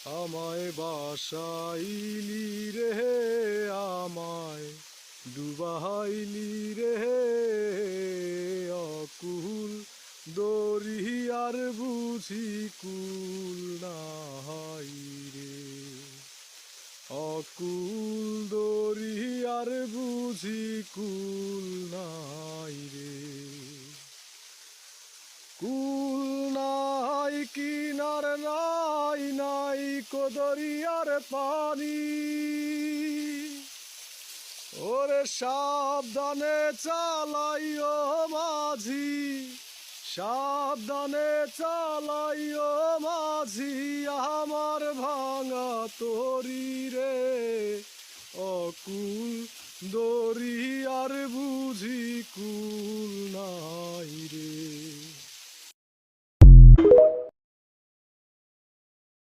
আমায় বাসাইলি রে, আমায় ডুবাইলি রে, অকুল দরিয়ার বুঝি কুল নাই রে, অকুল দরিয়ার বুঝি কুল নাই রে। কুল নাই কিনার নাই, নাই দরিয়ার পানি, ওরে সাবধানে চালাইও মাঝি, সাবধানে চালাইও মাঝি, আমার ভাঙা তরি রে, অকুল দরিয়ার